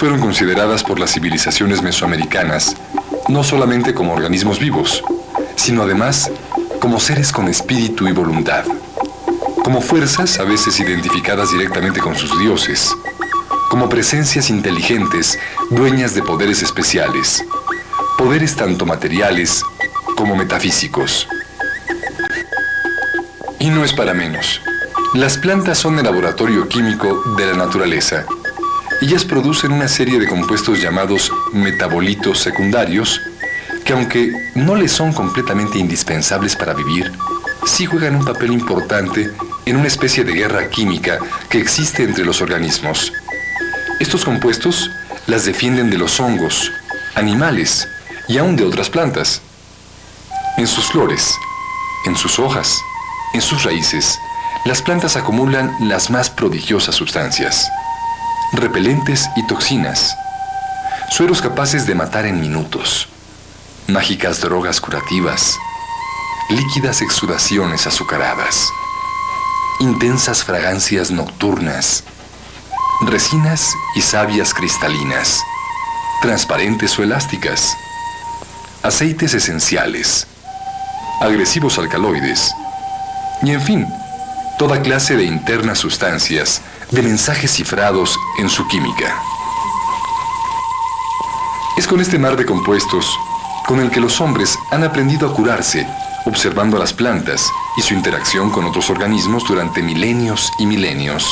Fueron consideradas por las civilizaciones mesoamericanas no solamente como organismos vivos, sino además como seres con espíritu y voluntad, como fuerzas a veces identificadas directamente con sus dioses, como presencias inteligentes, dueñas de poderes especiales, poderes tanto materiales como metafísicos. Y no es para menos. Las plantas son el laboratorio químico de la naturaleza. Ellas producen una serie de compuestos llamados metabolitos secundarios, que aunque no les son completamente indispensables para vivir, sí juegan un papel importante en una especie de guerra química que existe entre los organismos. Estos compuestos las defienden de los hongos, animales y aún de otras plantas. En sus flores, en sus hojas, en sus raíces, las plantas acumulan las más prodigiosas sustancias, repelentes y toxinas, sueros capaces de matar en minutos, mágicas drogas curativas, líquidas exudaciones azucaradas, intensas fragancias nocturnas, resinas y sabias cristalinas, transparentes o elásticas, aceites esenciales, agresivos alcaloides, y en fin, toda clase de internas sustancias, de mensajes cifrados en su química. Es con este mar de compuestos con el que los hombres han aprendido a curarse, observando a las plantas y su interacción con otros organismos durante milenios y milenios,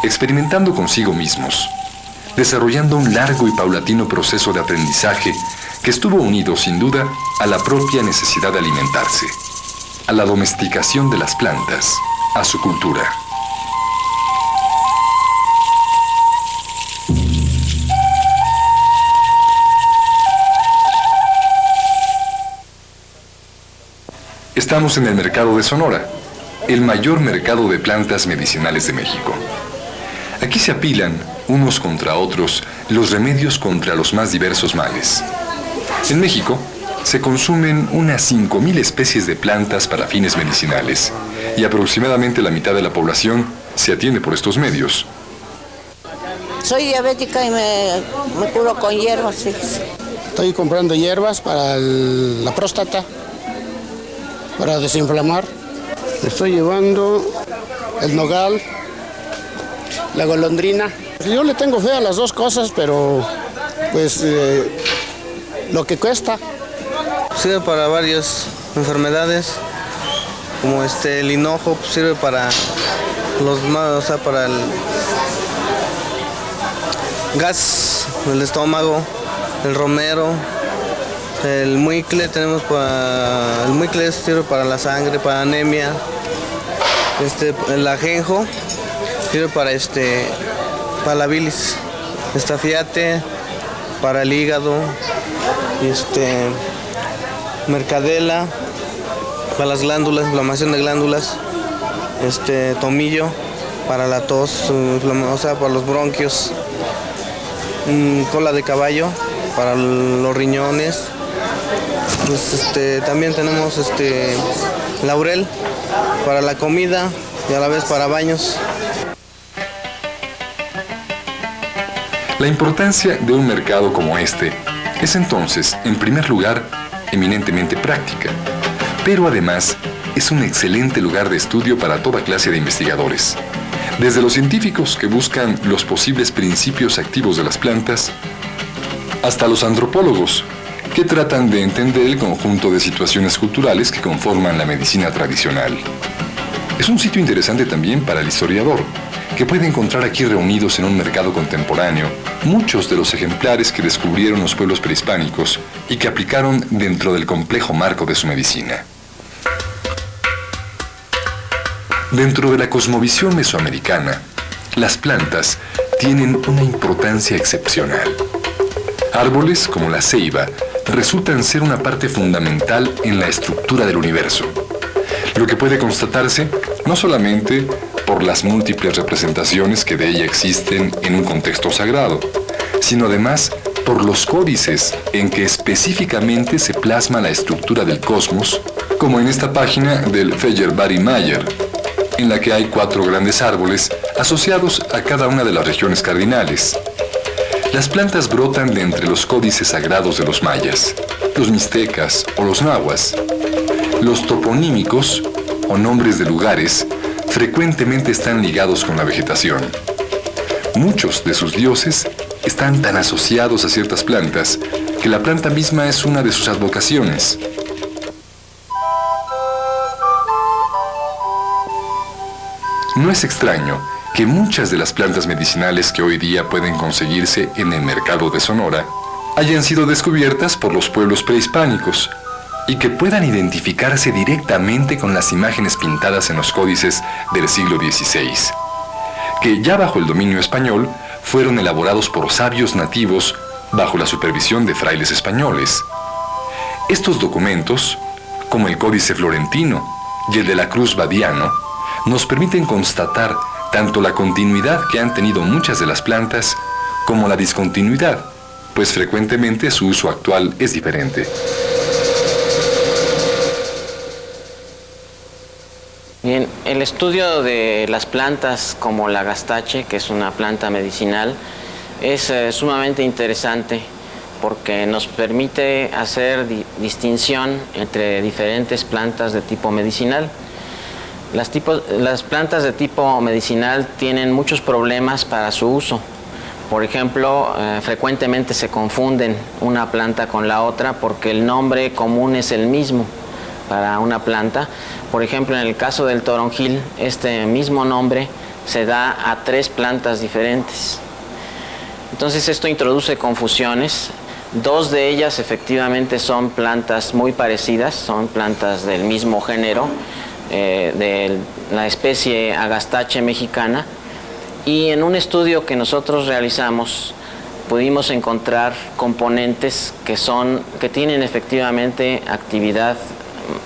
experimentando consigo mismos, desarrollando un largo y paulatino proceso de aprendizaje que estuvo unido sin duda a la propia necesidad de alimentarse, a la domesticación de las plantas, a su cultura. Estamos en el mercado de Sonora, el mayor mercado de plantas medicinales de México. Aquí se apilan, unos contra otros, los remedios contra los más diversos males. En México se consumen unas 5,000 especies de plantas para fines medicinales y aproximadamente la mitad de la población se atiende por estos medios. Soy diabética y me curo con hierbas. Sí. Estoy comprando hierbas para la próstata, para desinflamar. Estoy llevando el nogal, la golondrina. Yo le tengo fe a las dos cosas, pero pues lo que cuesta. Sirve para varias enfermedades, como el hinojo, pues sirve para para el gas del estómago, el romero, el muicle el muicle sirve para la sangre, para anemia, el ajenjo sirve para la bilis, estafiate para el hígado, mercadela para las glándulas, inflamación de glándulas, tomillo para la tos, para los bronquios, cola de caballo para los riñones. Pues, también tenemos laurel para la comida y a la vez para baños. La importancia de un mercado como este es entonces, en primer lugar, eminentemente práctica, pero además es un excelente lugar de estudio para toda clase de investigadores, desde los científicos que buscan los posibles principios activos de las plantas, hasta los antropólogos que tratan de entender el conjunto de situaciones culturales que conforman la medicina tradicional. Es un sitio interesante también para el historiador, que puede encontrar aquí reunidos en un mercado contemporáneo muchos de los ejemplares que descubrieron los pueblos prehispánicos y que aplicaron dentro del complejo marco de su medicina. Dentro de la cosmovisión mesoamericana, las plantas tienen una importancia excepcional. Árboles como la ceiba resultan ser una parte fundamental en la estructura del universo, lo que puede constatarse no solamente por las múltiples representaciones que de ella existen en un contexto sagrado, sino además por los códices en que específicamente se plasma la estructura del cosmos, como en esta página del Feyerabadi-Mayer, en la que hay 4 grandes árboles asociados a cada una de las regiones cardinales. Las plantas brotan de entre los códices sagrados de los mayas, los mixtecas o los nahuas. Los toponímicos, o nombres de lugares, frecuentemente están ligados con la vegetación. Muchos de sus dioses están tan asociados a ciertas plantas que la planta misma es una de sus advocaciones. No es extraño que muchas de las plantas medicinales que hoy día pueden conseguirse en el mercado de Sonora hayan sido descubiertas por los pueblos prehispánicos y que puedan identificarse directamente con las imágenes pintadas en los códices del siglo XVI, que ya bajo el dominio español fueron elaborados por sabios nativos bajo la supervisión de frailes españoles. Estos documentos, como el Códice Florentino y el de la Cruz Badiano, nos permiten constatar tanto la continuidad que han tenido muchas de las plantas como la discontinuidad, pues frecuentemente su uso actual es diferente. Bien, el estudio de las plantas como la agastache, que es una planta medicinal, es sumamente interesante porque nos permite hacer distinción entre diferentes plantas de tipo medicinal. Las plantas de tipo medicinal tienen muchos problemas para su uso. Por ejemplo, frecuentemente se confunden una planta con la otra porque el nombre común es el mismo para una planta. Por ejemplo, en el caso del toronjil, este mismo nombre se da a 3 plantas diferentes. Entonces esto introduce confusiones. 2 de ellas efectivamente son plantas muy parecidas, son plantas del mismo género, de la especie Agastache mexicana, y en un estudio que nosotros realizamos pudimos encontrar componentes que tienen efectivamente actividad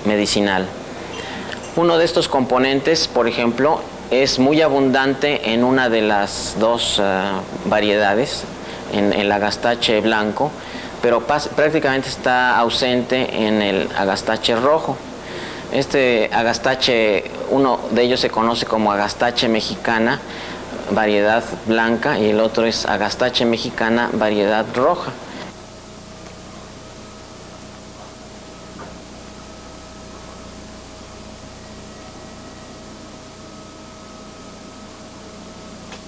medicinal. Uno de estos componentes, por ejemplo, es muy abundante en una de las 2 variedades, en el agastache blanco, pero prácticamente está ausente en el agastache rojo. Este agastache, uno de ellos se conoce como agastache mexicana, variedad blanca, y el otro es agastache mexicana, variedad roja.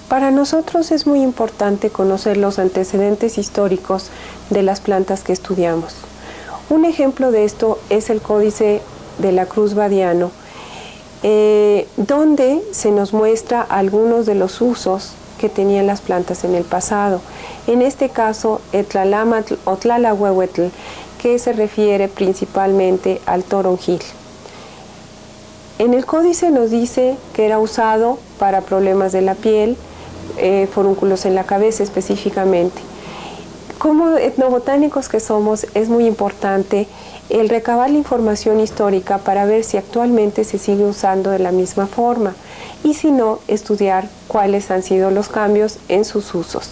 Para nosotros es muy importante conocer los antecedentes históricos de las plantas que estudiamos. Un ejemplo de esto es el Códice de la Cruz Badiano, donde se nos muestra algunos de los usos que tenían las plantas en el pasado. En este caso, Etlalámatl o Tlalahuehuetl, que se refiere principalmente al toronjil. En el códice nos dice que era usado para problemas de la piel, forúnculos en la cabeza específicamente. Como etnobotánicos que somos, es muy importante el recabar la información histórica para ver si actualmente se sigue usando de la misma forma y si no, estudiar cuáles han sido los cambios en sus usos.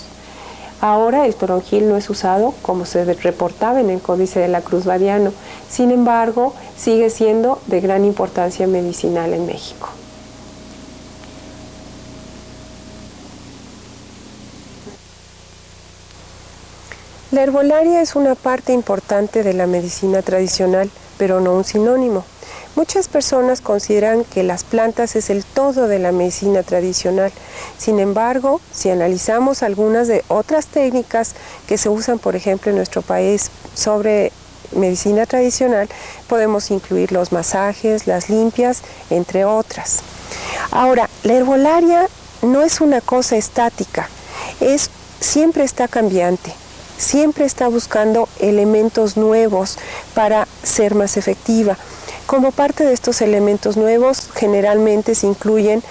Ahora el toronjil no es usado como se reportaba en el Códice de la Cruz Badiano, sin embargo, sigue siendo de gran importancia medicinal en México. La herbolaria es una parte importante de la medicina tradicional, pero no un sinónimo. Muchas personas consideran que las plantas es el todo de la medicina tradicional. Sin embargo, si analizamos algunas de otras técnicas que se usan, por ejemplo, en nuestro país sobre medicina tradicional, podemos incluir los masajes, las limpias, entre otras. Ahora, la herbolaria no es una cosa estática, siempre está cambiante. Siempre está buscando elementos nuevos para ser más efectiva. Como parte de estos elementos nuevos, generalmente se incluyen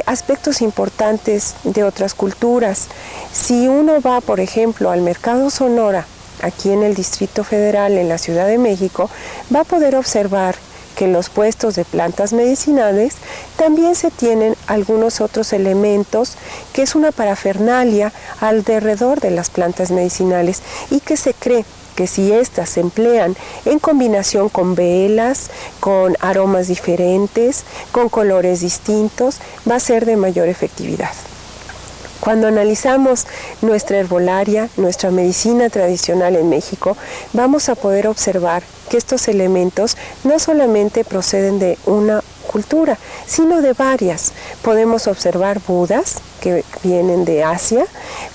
aspectos importantes de otras culturas. Si uno va, por ejemplo, al Mercado Sonora, aquí en el Distrito Federal, en la Ciudad de México, va a poder observar que en los puestos de plantas medicinales también se tienen algunos otros elementos que es una parafernalia alrededor de las plantas medicinales y que se cree que si éstas se emplean en combinación con velas, con aromas diferentes, con colores distintos, va a ser de mayor efectividad. Cuando analizamos nuestra herbolaria, nuestra medicina tradicional en México, vamos a poder observar que estos elementos no solamente proceden de una cultura, sino de varias. Podemos observar budas que vienen de Asia,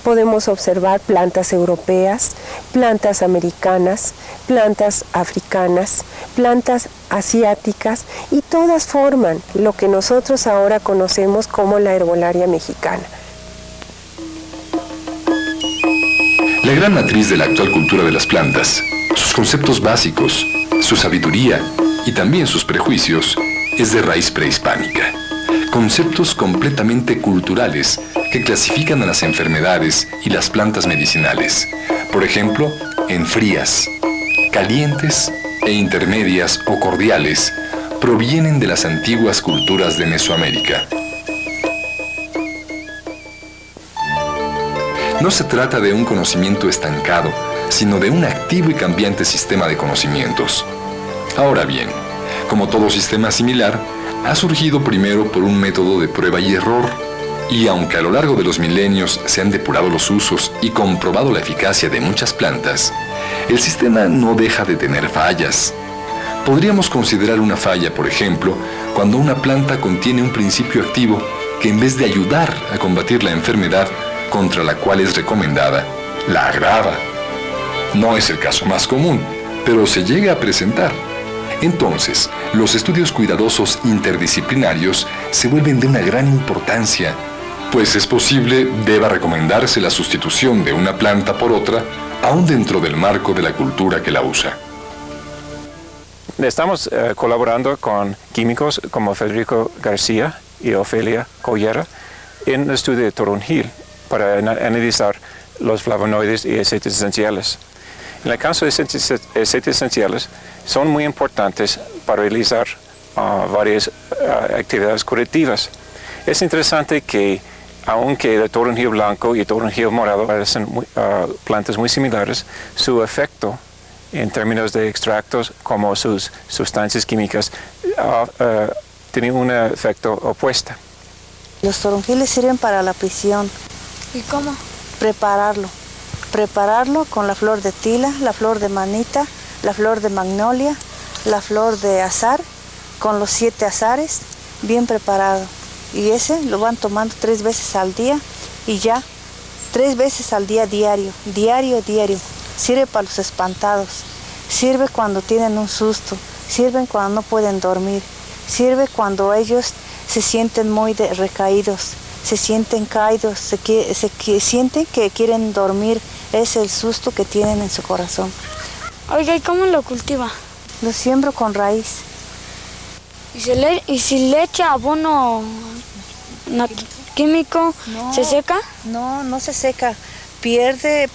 podemos observar plantas europeas, plantas americanas, plantas africanas, plantas asiáticas, y todas forman lo que nosotros ahora conocemos como la herbolaria mexicana. La gran matriz de la actual cultura de las plantas, sus conceptos básicos, su sabiduría y también sus prejuicios, es de raíz prehispánica. Conceptos completamente culturales que clasifican a las enfermedades y las plantas medicinales, por ejemplo, en frías, calientes e intermedias o cordiales, provienen de las antiguas culturas de Mesoamérica. No se trata de un conocimiento estancado, sino de un activo y cambiante sistema de conocimientos. Ahora bien, como todo sistema similar, ha surgido primero por un método de prueba y error, y aunque a lo largo de los milenios se han depurado los usos y comprobado la eficacia de muchas plantas, el sistema no deja de tener fallas. Podríamos considerar una falla, por ejemplo, cuando una planta contiene un principio activo que en vez de ayudar a combatir la enfermedad contra la cual es recomendada, la agrava. No es el caso más común, pero se llega a presentar. Entonces, los estudios cuidadosos interdisciplinarios se vuelven de una gran importancia, pues es posible deba recomendarse la sustitución de una planta por otra, aún dentro del marco de la cultura que la usa. Estamos colaborando con químicos como Federico García y Ofelia Collera en el estudio de toronjil para analizar los flavonoides y aceites esenciales. En el caso de aceites esenciales, son muy importantes para realizar varias actividades curativas. Es interesante que, aunque el toronjil blanco y el toronjil morado parecen plantas muy similares, su efecto en términos de extractos como sus sustancias químicas tiene un efecto opuesto. Los toronjiles sirven para la prisión. ¿Y cómo? Prepararlo con la flor de tila, la flor de manita, la flor de magnolia, la flor de azar, con los 7 azares, bien preparado. Y ese lo van tomando 3 veces al día y ya, 3 veces al día diario. Sirve para los espantados, sirve cuando tienen un susto, sirve cuando no pueden dormir, sirve cuando ellos se sienten muy recaídos, se sienten caídos, sienten que quieren dormir. Es el susto que tienen en su corazón. Oiga, ¿y cómo lo cultiva? Lo siembro con raíz. ¿Y si le echa abono químico, no, se seca? No se seca. Pierde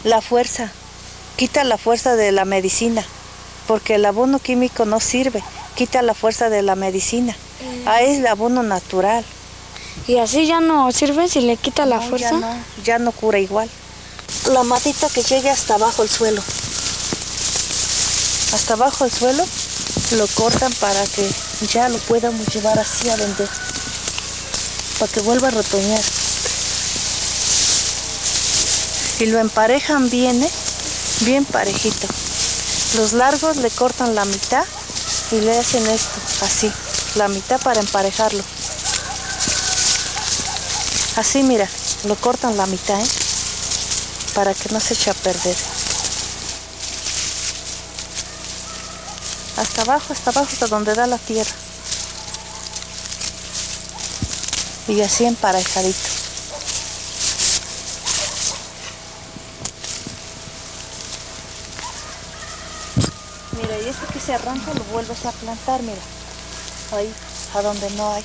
la fuerza. Quita la fuerza de la medicina. Porque el abono químico no sirve. Quita la fuerza de la medicina. Es el abono natural. ¿Y así ya no sirve si le quita la fuerza? Ya no cura igual. La matita que llegue hasta abajo el suelo. Hasta abajo el suelo lo cortan para que ya lo podamos llevar así a vender. Para que vuelva a retoñar. Y lo emparejan bien, bien parejito. Los largos le cortan la mitad y le hacen esto, así, la mitad para emparejarlo. Así, mira, lo cortan la mitad, para que no se eche a perder. Hasta abajo, hasta donde da la tierra. Y así emparejadito. Mira, y este que se arranca lo vuelves a plantar, mira. Ahí, a donde no hay.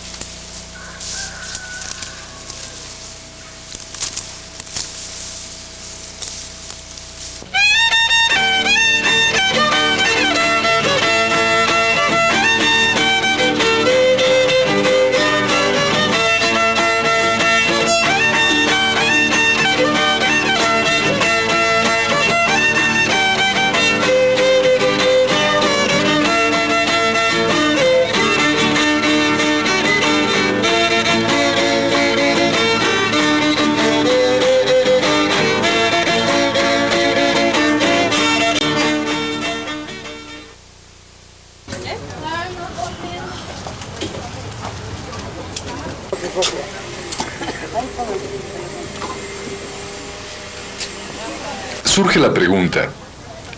surge la pregunta,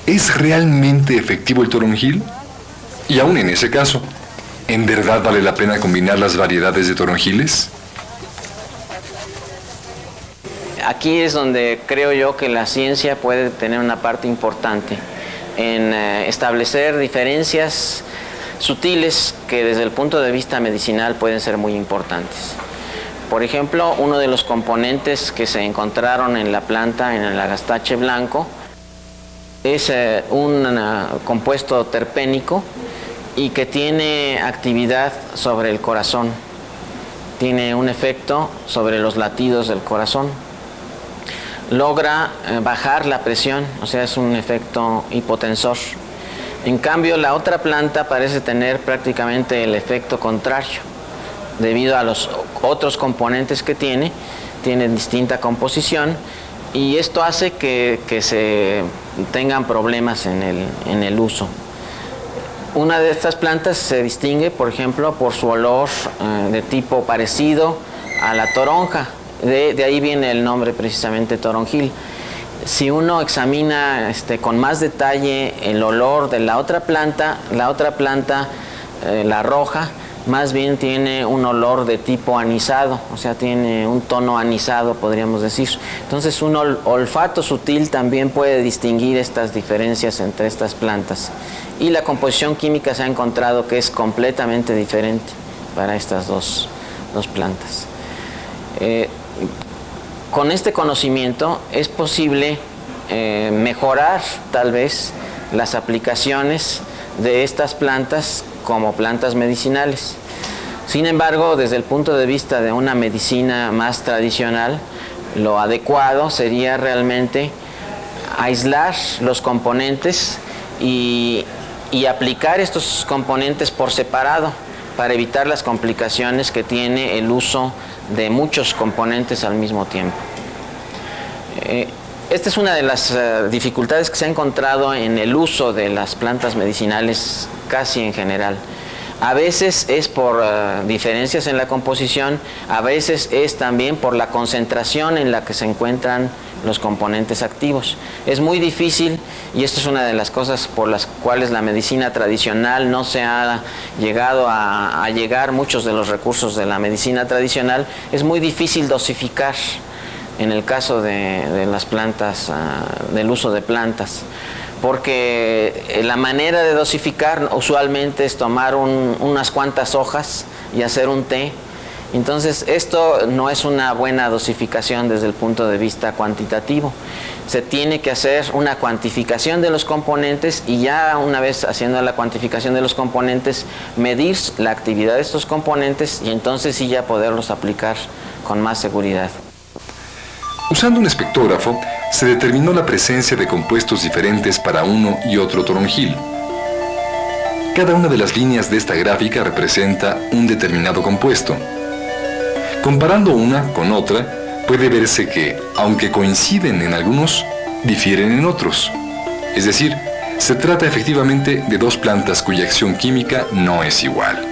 ¿es realmente efectivo el toronjil? Y aún en ese caso, ¿en verdad vale la pena combinar las variedades de toronjiles? Aquí es donde creo yo que la ciencia puede tener una parte importante en establecer diferencias sutiles que desde el punto de vista medicinal pueden ser muy importantes. Por ejemplo, uno de los componentes que se encontraron en la planta, en el agastache blanco, es un compuesto terpénico y que tiene actividad sobre el corazón. Tiene un efecto sobre los latidos del corazón. Logra bajar la presión, o sea, es un efecto hipotensor. En cambio, la otra planta parece tener prácticamente el efecto contrario, debido a los otros componentes que tiene distinta composición, y esto hace que se tengan problemas en el uso. Una de estas plantas se distingue, por ejemplo, por su olor de tipo parecido a la toronja. De ahí viene el nombre precisamente toronjil. Si uno examina con más detalle el olor de la otra planta, la roja, más bien tiene un olor de tipo anisado, o sea, tiene un tono anisado, podríamos decir. Entonces, un olfato sutil también puede distinguir estas diferencias entre estas plantas. Y la composición química se ha encontrado que es completamente diferente para estas dos plantas. Con este conocimiento es posible mejorar tal vez las aplicaciones de estas plantas como plantas medicinales. Sin embargo, desde el punto de vista de una medicina más tradicional, lo adecuado sería realmente aislar los componentes y aplicar estos componentes por separado para evitar las complicaciones que tiene el uso de muchos componentes al mismo tiempo. Esta es una de las dificultades que se ha encontrado en el uso de las plantas medicinales casi en general. A veces es por diferencias en la composición, a veces es también por la concentración en la que se encuentran los componentes activos. Es muy difícil, y esto es una de las cosas por las cuales la medicina tradicional no se ha llegado a llegar muchos de los recursos de la medicina tradicional. Es muy difícil dosificar en el caso de las plantas, del uso de plantas, porque la manera de dosificar usualmente es tomar unas cuantas hojas y hacer un té. Entonces, esto no es una buena dosificación desde el punto de vista cuantitativo. Se tiene que hacer una cuantificación de los componentes, y ya una vez haciendo la cuantificación de los componentes, medir la actividad de estos componentes, y entonces sí ya poderlos aplicar con más seguridad. Usando un espectrógrafo, se determinó la presencia de compuestos diferentes para uno y otro toronjil. Cada una de las líneas de esta gráfica representa un determinado compuesto. Comparando una con otra, puede verse que, aunque coinciden en algunos, difieren en otros. Es decir, se trata efectivamente de dos plantas cuya acción química no es igual.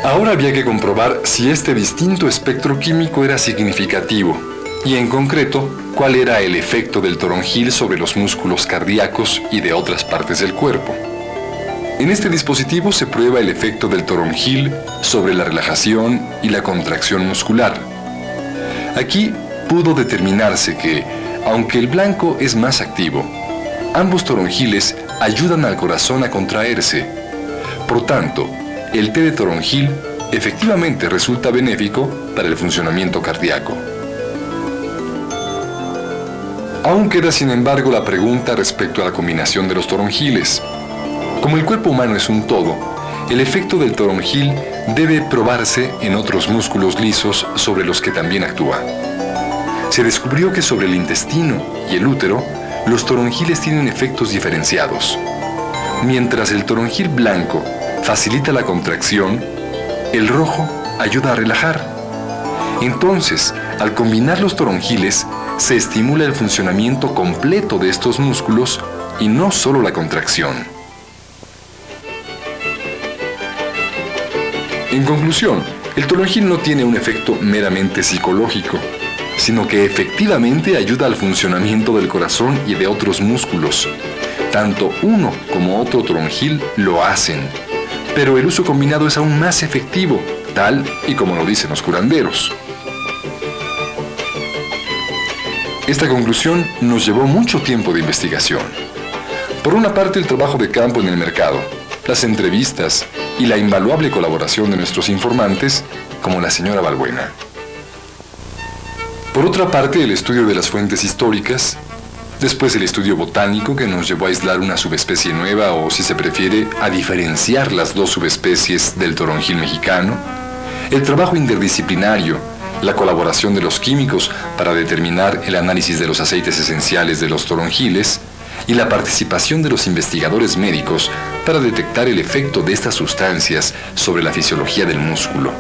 Ahora había que comprobar si este distinto espectro químico era significativo, y en concreto, cuál era el efecto del toronjil sobre los músculos cardíacos y de otras partes del cuerpo. En este dispositivo se prueba el efecto del toronjil sobre la relajación y la contracción muscular. Aquí pudo determinarse que, aunque el blanco es más activo, ambos toronjiles ayudan al corazón a contraerse. Por tanto, el té de toronjil efectivamente resulta benéfico para el funcionamiento cardíaco. Aún queda, sin embargo, la pregunta respecto a la combinación de los toronjiles. Como el cuerpo humano es un todo, el efecto del toronjil debe probarse en otros músculos lisos sobre los que también actúa. Se descubrió que sobre el intestino y el útero, los toronjiles tienen efectos diferenciados. Mientras el toronjil blanco facilita la contracción, el rojo ayuda a relajar. Entonces, al combinar los toronjiles, se estimula el funcionamiento completo de estos músculos y no solo la contracción. En conclusión, el toronjil no tiene un efecto meramente psicológico. sino que efectivamente ayuda al funcionamiento del corazón y de otros músculos. Tanto uno como otro toronjil lo hacen, pero el uso combinado es aún más efectivo, tal y como lo dicen los curanderos. Esta conclusión nos llevó mucho tiempo de investigación. Por una parte, el trabajo de campo en el mercado, las entrevistas y la invaluable colaboración de nuestros informantes, como la señora Balbuena. Por otra parte, el estudio de las fuentes históricas, después el estudio botánico que nos llevó a aislar una subespecie nueva o, si se prefiere, a diferenciar las dos subespecies del toronjil mexicano, el trabajo interdisciplinario, la colaboración de los químicos para determinar el análisis de los aceites esenciales de los toronjiles y la participación de los investigadores médicos para detectar el efecto de estas sustancias sobre la fisiología del músculo.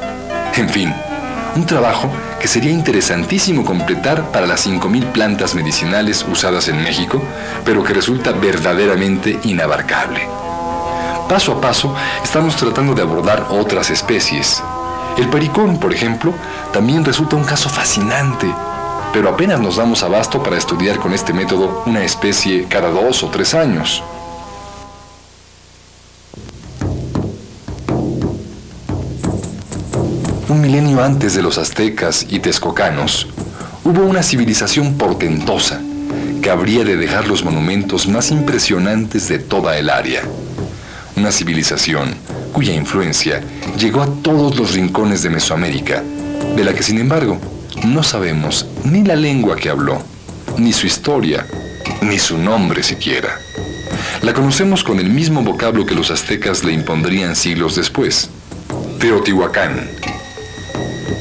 En fin, un trabajo que sería interesantísimo completar para las 5,000 plantas medicinales usadas en México, pero que resulta verdaderamente inabarcable. Paso a paso, estamos tratando de abordar otras especies. El pericón, por ejemplo, también resulta un caso fascinante, pero apenas nos damos abasto para estudiar con este método una especie cada 2 o 3 años. Un milenio antes de los aztecas y texcocanos, hubo una civilización portentosa que habría de dejar los monumentos más impresionantes de toda el área. Una civilización cuya influencia llegó a todos los rincones de Mesoamérica, de la que, sin embargo, no sabemos ni la lengua que habló, ni su historia, ni su nombre siquiera. La conocemos con el mismo vocablo que los aztecas le impondrían siglos después: Teotihuacán.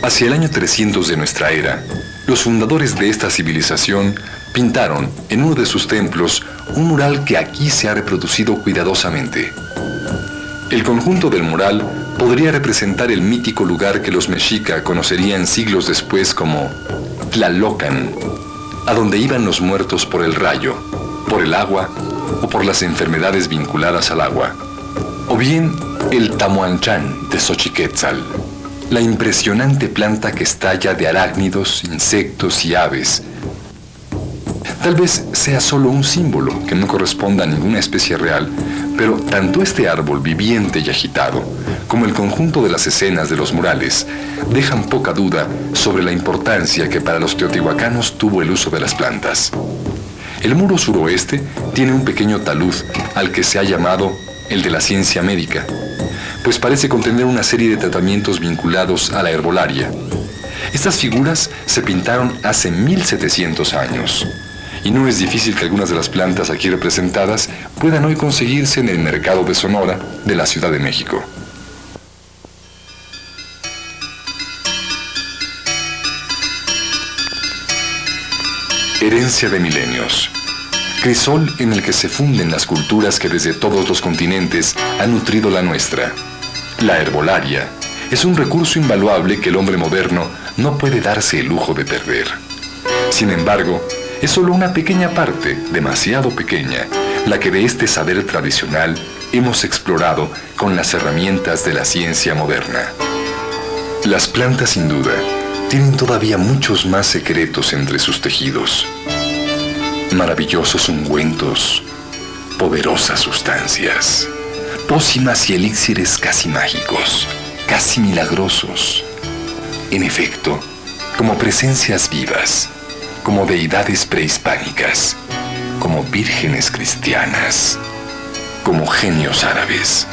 Hacia el año 300 de nuestra era, los fundadores de esta civilización pintaron en uno de sus templos un mural que aquí se ha reproducido cuidadosamente. El conjunto del mural podría representar el mítico lugar que los mexica conocerían siglos después como Tlalocan, a donde iban los muertos por el rayo, por el agua o por las enfermedades vinculadas al agua. O bien el Tamuanchán de Xochiquetzal, la impresionante planta que estalla de arácnidos, insectos y aves. Tal vez sea solo un símbolo que no corresponda a ninguna especie real, pero tanto este árbol viviente y agitado como el conjunto de las escenas de los murales dejan poca duda sobre la importancia que para los teotihuacanos tuvo el uso de las plantas. El muro suroeste tiene un pequeño talud al que se ha llamado el de la ciencia médica, pues parece contener una serie de tratamientos vinculados a la herbolaria. Estas figuras se pintaron hace 1700 años, y no es difícil que algunas de las plantas aquí representadas puedan hoy conseguirse en el mercado de Sonora de la Ciudad de México. Herencia de milenios. Crisol en el que se funden las culturas que desde todos los continentes han nutrido la nuestra. La herbolaria es un recurso invaluable que el hombre moderno no puede darse el lujo de perder. Sin embargo, es solo una pequeña parte, demasiado pequeña, la que de este saber tradicional hemos explorado con las herramientas de la ciencia moderna. Las plantas, sin duda, tienen todavía muchos más secretos entre sus tejidos. Maravillosos ungüentos, poderosas sustancias, pócimas y elixires casi mágicos, casi milagrosos. En efecto, como presencias vivas, como deidades prehispánicas, como vírgenes cristianas, como genios árabes.